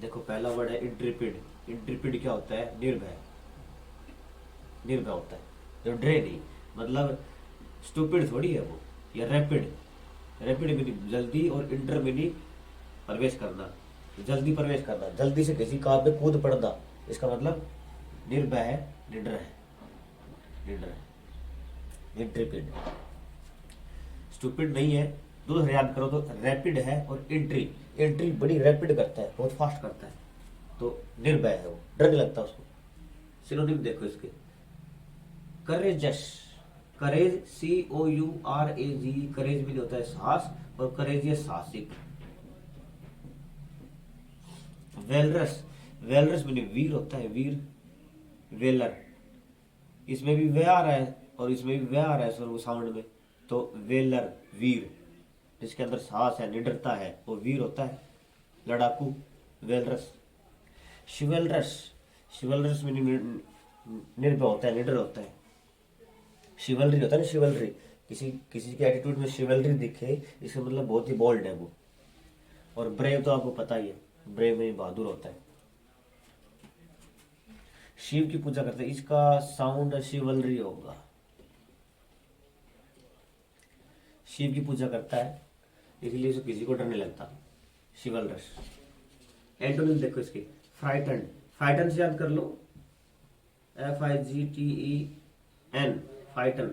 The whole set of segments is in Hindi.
देखो पहला वर्ड है इंट्रिपिड। इंट्रिपिड क्या होता है? निर्भय। निर्भय होता है, जो डरे नहीं। मतलब स्टूपिड थोड़ी है वो, या रैपिड। रैपिड भी नहीं, जल्दी, और इंटर भी नहीं, प्रवेश करना, जल्दी प्रवेश करना, जल्दी से किसी काम में कूद पड़ना। इसका मतलब निर्भय है, निडर है, निडर है, इंट्रिपिड। स्टूपिड नहीं है। दूसरा याद करो तो रैपिड है, और एंट्री, एंट्री बड़ी रैपिड करता है, बहुत फास्ट करता है। तो निर्भय है वो, डर नहीं लगता उसको। सिनोनिम देखो इसके, करेजस। करेज, COURAG, करेज भी होता है साहस, और करेजियस साहसिक। वेलरस, वेलरस भी वीर होता है, वीर, वेलर। इसमें भी वे आ रहा है, और इसमें भी वे आ रहा है स्वर साउंड में। तो वेलर, वीर, जिसके अंदर साहस है, निडरता है, वो वीर होता है, लड़ाकू, वेलरस। शिवलरस, शिवलरस में निर्भय होता है, निडर होता है। शिवलरी होता है ना, शिवलरी, किसी किसी के एटीट्यूड में शिवलरी दिखे, इसका मतलब बहुत ही बोल्ड है वो। और ब्रेव तो आपको पता ही है, ब्रेव में बहादुर होता है। शिव की पूजा करते हैं, इसका साउंड शिवलरी होगा। शिव की पूजा करता है, इसलिए इसे किसी को डर नहीं लगता। शिवलरस। एंटोनिम देखो इसके, फ्राइटन। फ्राइटन से याद कर लो, FIGTEN, फाइटन।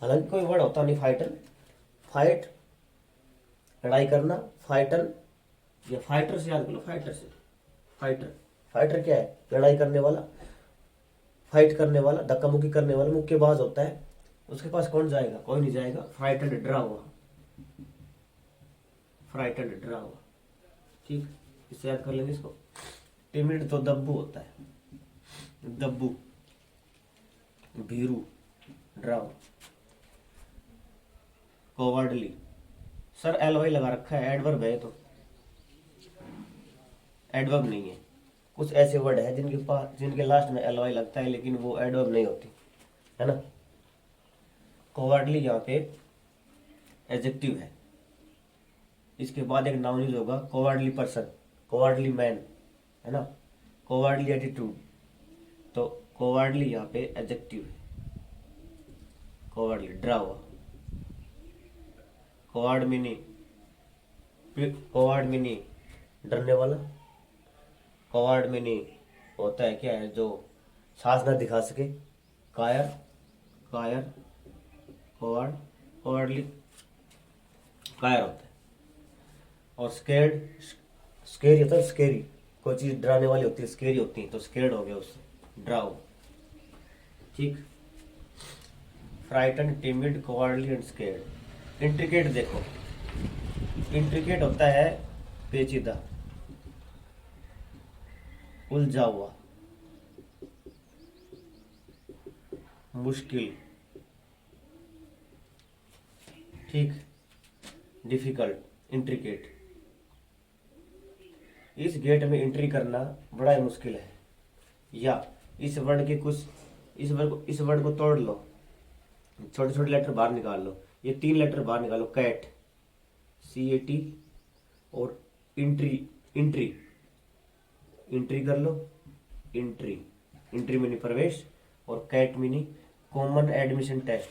हालांकि कोई वर्ड होता नहीं फाइटन। फाइट, लड़ाई करना, फाइटन, या फाइटर से याद कर लो, फाइटर से। फाइटर, फाइटर क्या है? लड़ाई करने वाला, फाइट करने वाला, धक्का मुक्की करने वाला, मुक्केबाज होता है। उसके पास कौन जाएगा? कोई नहीं जाएगा। फ्राइटन, डरा हुआ, फ्राइटन, डरा हुआ। ठीक, इससे याद कर लेंगे इसको। टिमिड तो दब्बू होता है, दब्बू, भीरू, डराव। कोवर्डली, सर LY लगा रखा है, एडवर्ब है तो, एडवर्ब नहीं है। कुछ ऐसे वर्ड है जिनके पास, जिनके लास्ट में LY लगता है, लेकिन वो एडवर्ब नहीं होती, है ना। कोवर्डली यहाँ पे एडजेक्टिव है। इसके बाद एक नाउन यूज होगा, कोवर्डली पर्सन, कोवर्डली मैन, है ना, कोवर्डली एटीट्यूड। तो कोवर्डली यहाँ पे एडजेक्टिव है। कोवर्डली, डरा हुआ। कोवार्ड मिनी, कोवार्ड मिनी, डरने वाला। कोवार्ड मिनी होता है क्या है? जो साहस ना दिखा सके। कायर, कायर, कोवार्ड, कोवार्डली, कायर होता है। और स्केर्ड, स्केरी होता है, स्केरी, कोई चीज डराने वाली होती है, स्केरी होती है, तो स्केर्ड हो गया उससे, डराओ। ठीक। Frighten, timid, कोवार्डली and scared. Intricate देखो, इंट्रिकेट होता है पेचीदा, उलझा हुआ, मुश्किल, ठीक, डिफिकल्ट, इंट्रिकेट। इस गेट में एंट्री करना बड़ा ही मुश्किल है। या इस वर्ड के कुछ, इस वर्ड को तोड़ लो, छोटे छोटे लेटर बाहर निकाल लो। ये 3 लेटर बाहर निकालो, कैट, CAT, और इंट्री, इंट्री, इंट्री कर लो, इंट्री, इंट्री मीनी प्रवेश, और कैट मीनी कॉमन एडमिशन टेस्ट।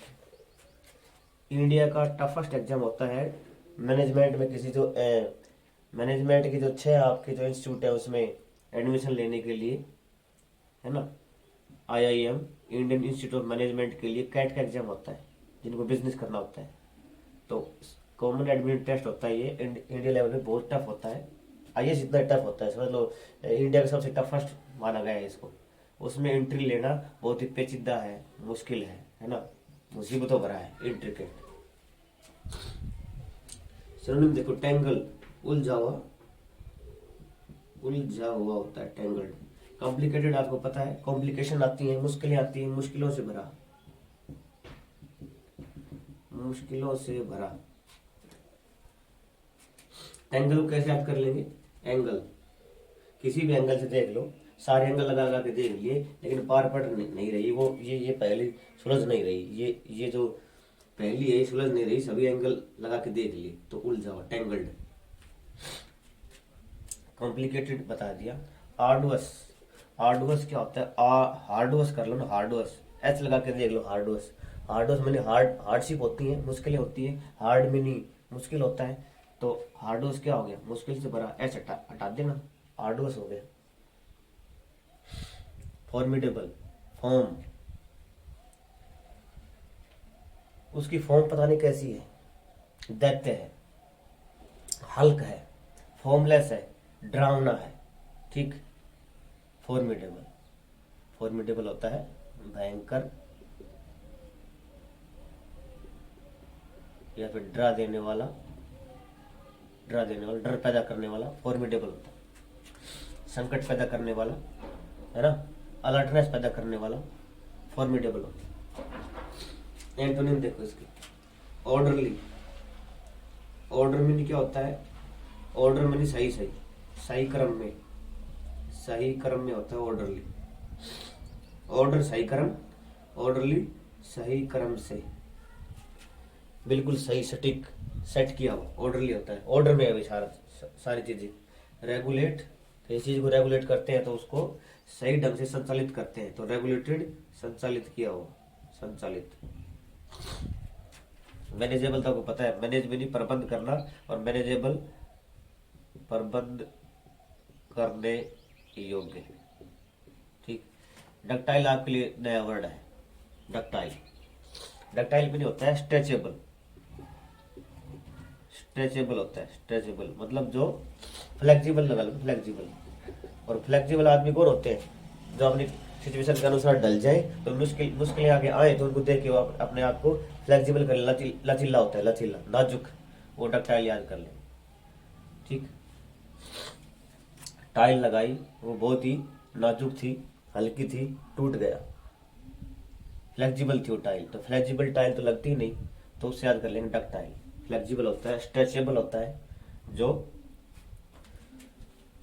इंडिया का टफेस्ट एग्जाम होता है मैनेजमेंट में, किसी जो मैनेजमेंट की जो 6 आपके जो इंस्टीट्यूट है उसमें एडमिशन लेने के लिए, है ना। IIM, Indian institute of management के लिए कैट का एग्जाम होता है, जिनको बिजनेस करना होता है। तो कॉमन एडमिशन टेस्ट होता है, ये इंडिया लेवल पे बहुत टफ होता है। IAS इतना टफ होता है, समझ लो इंडिया का सबसे टफेस्ट माना गया है इसको। उसमें एंट्री लेना बहुत ही पेचीदा है, मुश्किल है ना, मुसीबतों भरा है, इंट्रिकेट। सिनोनिम देखो, टेंगल, उलझा हुआ, उलझा हुआ होता है, टेंगल्ड। कॉम्प्लिकेटेड आपको पता है, कॉम्प्लिकेशन आती है, मुश्किलें आती हैं, मुश्किलों से भरा, मुश्किलों से भरा। एंगल को कैसे याद कर लेंगे? एंगल, किसी भी एंगल से देख लो, सारे एंगल लगा लगा के देख लिए, लेकिन पार पड़ नहीं रही वो, ये पहली सुलझ नहीं रही, ये जो पहली है सुलझ नहीं रही, सभी एंगल लगा के देख लिए, तो उलझा हुआ, टेंगल्ड। कॉम्प्लिकेटेड बता दिया। आर्डुअस, आर्डुअस क्या होता है? हार्डुअस कर लो ना, हार्डुअस, एच लगा के देख लो। हार्डुअस, हार्डुअस मैंने हार्डशिप होती है, मुश्किलें होती है, हार्ड में नहीं मुश्किल होता है। तो हार्डुअस क्या हो गया? मुश्किल से भरा, एच हटा देना, हार्डुअस हो गया। फॉर्मिडेबल, फॉर्म, उसकी फॉर्म पता नहीं कैसी है, दैत्य है, हल्क है, फॉर्मलेस है, डरावना है, ठीक। फॉर्मिडेबल, फॉर्मिडेबल होता है भयंकर या फिर डरा देने वाला, डर पैदा करने वाला फॉर्मिडेबल होता है। संकट पैदा करने वाला, है ना, अलर्टनेस पैदा करने वाला फॉर्मिडेबल होता है। एंटोनिम देखो इसकी, ऑर्डरली, ऑर्डर में क्या होता है? ऑर्डर में सही सही, सही क्रम में, सही क्रम में होता है ऑर्डरली। ऑर्डर सही क्रम, ऑर्डरली सही क्रम से, बिल्कुल सही सटीक सेट किया हुआ ऑर्डरली होता है। ऑर्डर में है सारा, सारी चीजें। रेगुलेट, किसी चीज को रेगुलेट करते हैं तो उसको सही ढंग से संचालित करते हैं, तो रेगुलेटेड, संचालित किया हुआ, संचालित। मैनेजेबल तो आपको पता है, मैनेज में नहीं प्रबंध करना, और मैनेजेबल प्रबंध करने योग्य, ठीक। डक्टाइल आपके लिए नया वर्ड है, डक्टाइल। डक्टाइल भी नहीं होता है स्ट्रेचेबल, स्ट्रेचेबल होता है, स्ट्रेचेबल मतलब जो फ्लेक्सिबल लगा लो, फ्लेक्सिबल। और फ्लेक्सिबल आदमी कौन होते हैं? जो अपनी सिचुएशन के अनुसार ढल जाए, तो मुश्किलें आगे आए तो उनको देख के वो अपने आप को फ्लेक्सिबल कर, लचीला होता है, लचीला, नाजुक, वो डक्टाइल याद कर ले, ठीक। टाइल लगाई, वो बहुत ही नाजुक थी, हल्की थी, टूट गया, फ्लेक्सिबल थी वो टाइल। तो फ्लेक्सिबल टाइल तो लगती ही नहीं, तो उससे याद कर लेंगे डक्टाइल। फ्लेक्सिबल होता है, स्ट्रेचेबल होता है जो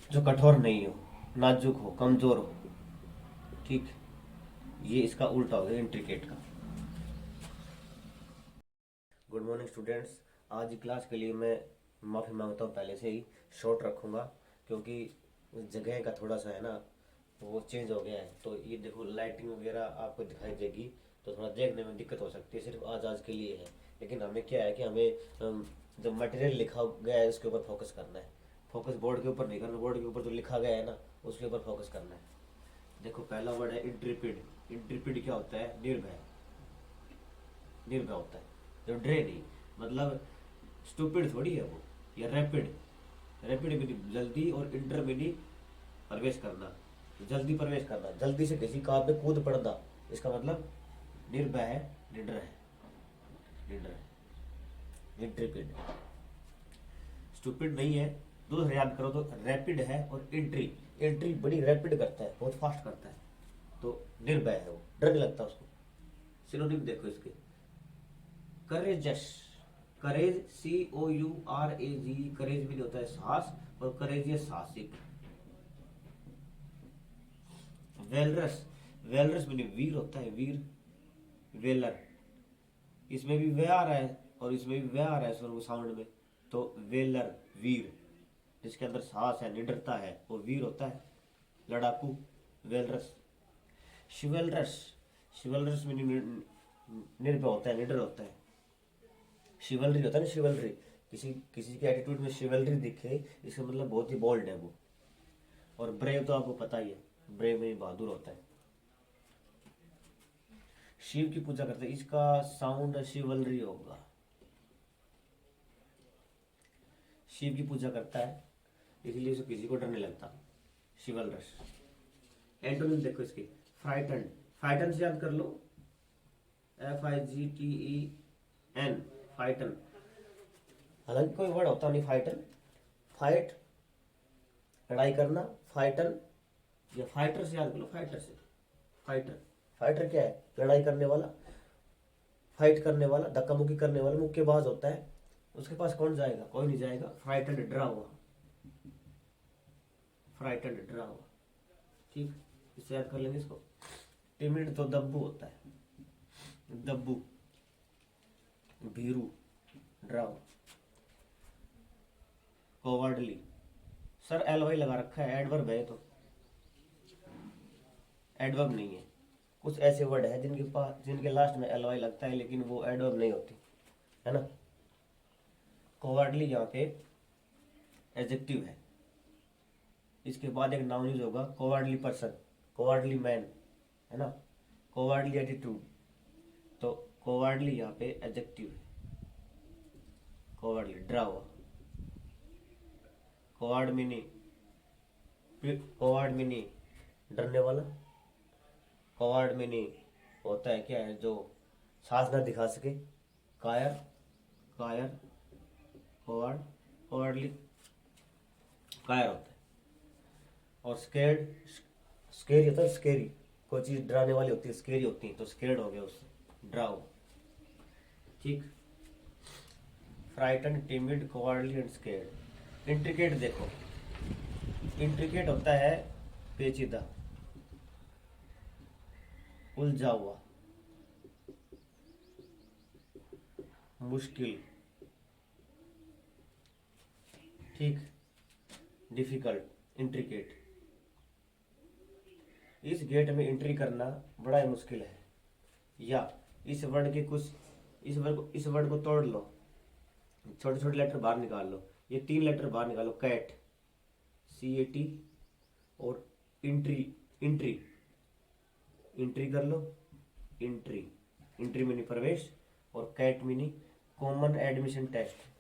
जो कठोर नहीं हो, नाजुक हो, कमजोर हो, ठीक। ये इसका उल्टा हो गया इंट्रिकेट का। गुड मॉर्निंग स्टूडेंट्स, आज की क्लास के लिए मैं माफ़ी मांगता हूँ, पहले से ही शॉर्ट रखूँगा, क्योंकि जगह का थोड़ा सा है ना, वो चेंज हो गया है। तो ये देखो लाइटिंग वगैरह आपको दिखाई देगी, तो थोड़ा देखने में दिक्कत हो सकती है, सिर्फ आज के लिए है। लेकिन हमें क्या है कि हमें जो मटेरियल लिखा गया है उसके ऊपर फोकस करना है, फोकस बोर्ड के ऊपर नहीं करना, बोर्ड के ऊपर जो लिखा गया है ना उसके ऊपर फोकस करना है। देखो पहला वर्ड है इंट्रिपिड। इंट्रिपिड क्या होता है? निर्भय, निर्भय होता है, जो डरे नहीं, मतलब स्टूपिड थोड़ी है वो, या रैपिड, रैपिड भी नहीं, जल्दी, और इंटर भी नहीं, प्रवेश करना, जल्दी प्रवेश करना, जल्दी से किसी काम में कूद पड़ना, इसका मतलब निर्भय है, निडर है, निडर है, इंट्रिपिड। स्टूपिड नहीं है, दो याद करो तो रैपिड है, और एंट्री, एंट्री बड़ी रैपिड करता है, बहुत फास्ट करता है, तो निर्भय है वो, डर नहीं लगता उसको। सिनोनिम देखो इसके, करेजस, करेज, COURAG, करेज भी होता है साहस, और करेजियस साहसिक। वेलरस, वेलरस भी वीर होता है, वीर, वेलर, इसमें भी वे आ रहा है और इसमें भी वे आ रहा है स्वर साउंड में, तो वेलर, वीर, जिसके अंदर साहस है, निडरता है, वो वीर होता है, लड़ाकू, वेलरस। शिवलरस, शिवलरस में निर्भय होता है, निडर होता है। शिवलरी होता है ना, शिवलरी, किसी किसी के एटीट्यूड में शिवलरी दिखे, इसका मतलब बहुत ही बोल्ड है वो। और ब्रेव तो आपको पता ही है, ब्रेव में बहादुर होता है। शिव की पूजा करते हैं, इसका साउंड शिवलरी होगा, शिव की पूजा करता है इसलिए उसे किसी को डर नहीं लगता, शिवलरस। एंटोनिम देखो इसके, फ्राइटन, फ्राइटन से याद कर लो, FIGTEN, फाइटन। हालांकि कोई वर्ड होता नहीं फाइटन, फाइट, लड़ाई करना, फाइटन, या फाइटर से याद कर लो, फाइटर से, फाइटर, फाइटर क्या है? लड़ाई करने वाला, फाइट करने वाला, धक्का मुक्की करने वाला, मुक्केबाज होता है, उसके पास कौन जाएगा? कोई नहीं जाएगा। फ्राइटन, डरा हुआ, फ्राइटन, डरा हुआ, ठीक, इससे याद कर लेंगे इसको। टिमिड तो दब्बू होता है, दब्बू, भीरू, डरा हुआ। कोवर्डली, सर एल वाई लगा रखा है, एडवर्ब है तो, एडवर्ब नहीं है। कुछ ऐसे वर्ड है जिनके पास, जिनके लास्ट में एल वाई लगता है लेकिन वो एडवर्ब नहीं होती, है ना। कोवर्डली यहाँ पे एडजेक्टिव है। इसके बाद एक नाउन यूज होगा, कोवर्डली पर्सन, कोवर्डली मैन, है ना, कोवर्डली एटीट्यूड। तो कोवर्डली यहाँ पे एडजेक्टिव है, कोवर्डली डरा हुआ, कोवर्ड मीनी, कोवर्ड मीनी डरने वाला, कोवर्ड मीनी होता है क्या है, जो साहस न दिखा सके, कायर, कायर, कोवर्ड, कोवर्डली कायर होता है। और स्केर्ड, स्केरी होता है, स्केरी कोई चीज डराने वाली होती है, स्केरी होती है, तो स्केर्ड हो गया उससे, डराओ, ठीक। Frighten, timid, cowardly and scared. Intricate देखो, इंट्रिकेट होता है पेचीदा, उलझा हुआ, मुश्किल, ठीक, डिफिकल्ट, इंट्रिकेट। इस गेट में एंट्री करना बड़ा ही मुश्किल है, या इस वर्ड के कुछ, इस वर्ड को तोड़ लो, छोटे छोटे लेटर बाहर निकाल लो, ये 3 लेटर बाहर निकालो, कैट, CAT, और इंट्री, इंट्री, इंट्री कर लो, इंट्री, इंट्री मीनी प्रवेश, और कैट मीनी कॉमन एडमिशन टेस्ट।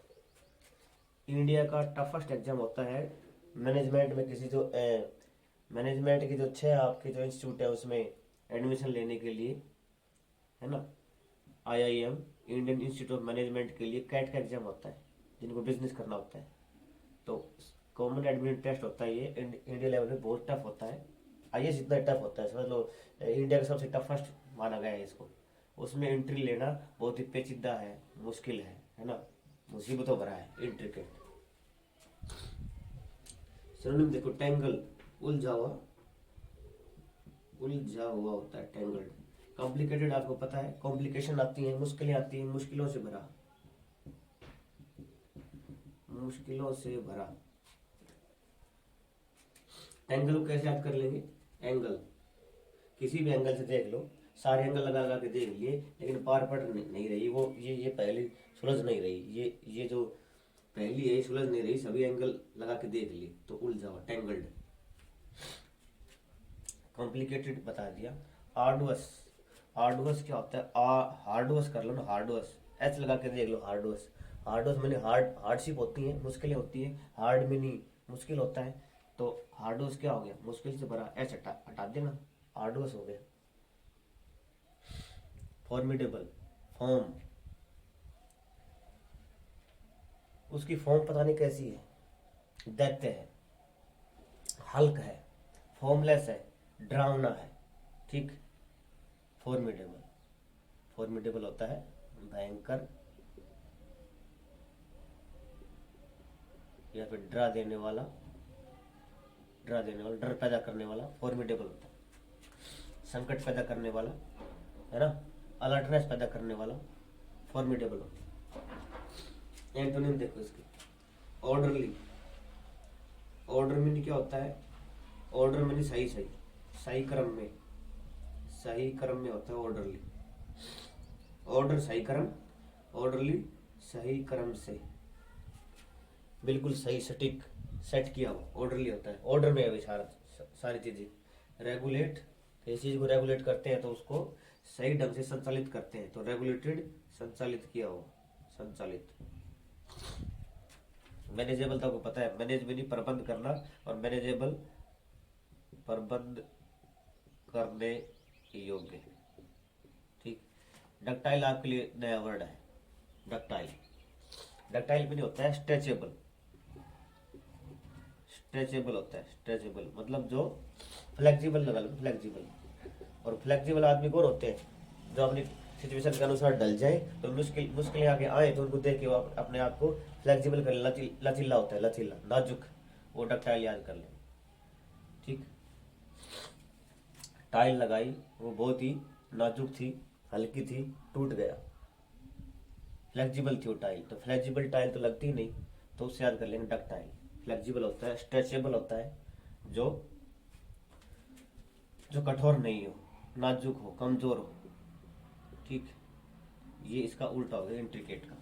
इंडिया का टफेस्ट एग्जाम होता है मैनेजमेंट में, किसी जो मैनेजमेंट की जो 6 आपके जो इंस्टीट्यूट है उसमें एडमिशन लेने के लिए, है ना, IIM, Indian institute of management के लिए कैट का एग्जाम होता है, जिनको बिजनेस करना होता है। तो कॉमन एडमिशन टेस्ट होता है, ये इंडिया लेवल में बहुत टफ होता है, IAS इतना टफ होता है, समझ लो इंडिया का सबसे टफेस्ट माना गया है इसको। उसमें एंट्री लेना बहुत ही पेचीदा है, मुश्किल है ना, मुसीबतों भरा है, इंट्रिकेट। सिनोनिम देखो, टेंगल, उलझा हुआ, उलझा हुआ होता है टेंगल्ड। कॉम्प्लिकेटेड आपको पता है, कॉम्प्लिकेशन आती है, मुश्किलें आती हैं, मुश्किलों से भरा, मुश्किलों से भरा। एंगल को कैसे याद कर लेंगे, एंगल किसी भी एंगल से देख लो, सारे एंगल लगा लगा के देख लिए, लेकिन पार पड़ नहीं रही वो, ये पहली सुलझ नहीं रही, ये जो पहली है सुलझ नहीं रही, सभी एंगल लगा के देख लिए, तो उलझा हुआ, टेंगल्ड। कॉम्प्लिकेटेड बता दिया। आर्डुअस, आर्डुअस क्या होता है, हार्डवर्स कर लो ना, हार्डवर्स, एच लगा के देख लो, हार्डवर्स, हार्डवर्स मैंने हार्डशिप होती है, मुश्किलें होती है, हार्ड में नहीं, मुश्किल होता है, तो हार्डवर्स क्या हो गया, मुश्किल से भरा, एच हटा देना, हार्डवर्स हो गया। फॉर्मिडेबल, फॉर्म, उसकी फॉर्म पता नहीं कैसी है, दैत्य है, हल्क है, फॉर्मलेस है, डरावना है, ठीक। फॉर्मिडेबल, फॉर्मिडेबल होता है भयंकर, या फिर डरा देने वाला, डरा देने वाला, डर पैदा करने वाला, फॉर्मिडेबल होता है। संकट पैदा करने वाला, है ना, अलर्टनेस पैदा करने वाला, फॉर्मिडेबल होता है। एंटोनिम देखो इसकी, ऑर्डरली, ऑर्डर में क्या होता है, ऑर्डर में सही सही, सही क्रम में, सही क्रम में होता है ऑर्डरली, ऑर्डर सही क्रम, ऑर्डरली सही क्रम से, बिल्कुल सही, सटीक, सेट किया हुआ, ऑर्डरली होता है, ऑर्डर में है सारी चीजें। रेगुलेट, किसी चीज को रेगुलेट करते हैं तो उसको सही ढंग से संचालित करते हैं, तो रेगुलेटेड, संचालित किया हुआ, संचालित। मैनेजेबल तो आपको पता है, मैनेज में नहीं, प्रबंध करना, और मैनेजेबल प्रबंध करने योग्य, ठीक। डक्टाइल आपके लिए नया वर्ड है, डक्टाइल, डक्टाइल में नहीं होता है, स्ट्रेचेबल, स्ट्रेचेबल होता है, स्ट्रेचेबल मतलब जो फ्लेक्सिबल लगा लो, फ्लेक्सिबल। और फ्लेक्सिबल आदमी कौन होते हैं, जो अपनी सिचुएशन के अनुसार ढल जाए, तो मुश्किलें आगे आए तो उनको देख के वो अपने आप को फ्लेक्सिबल कर, लचीला होता है, लचीला, नाजुक, वो डक्टाइल याद कर ले, ठीक। टाइल लगाई, वो बहुत ही नाजुक थी, हल्की थी, टूट गया, फ्लेक्सिबल थी वो टाइल, तो फ्लेक्सिबल टाइल तो लगती ही नहीं, तो उससे याद कर लेंगे डक्टाइल। फ्लेक्सिबल होता है, स्ट्रेचेबल होता है, जो जो कठोर नहीं हो, नाजुक हो, कमजोर हो। ठीक, ये इसका उल्टा हो गया इंट्रिकेट का।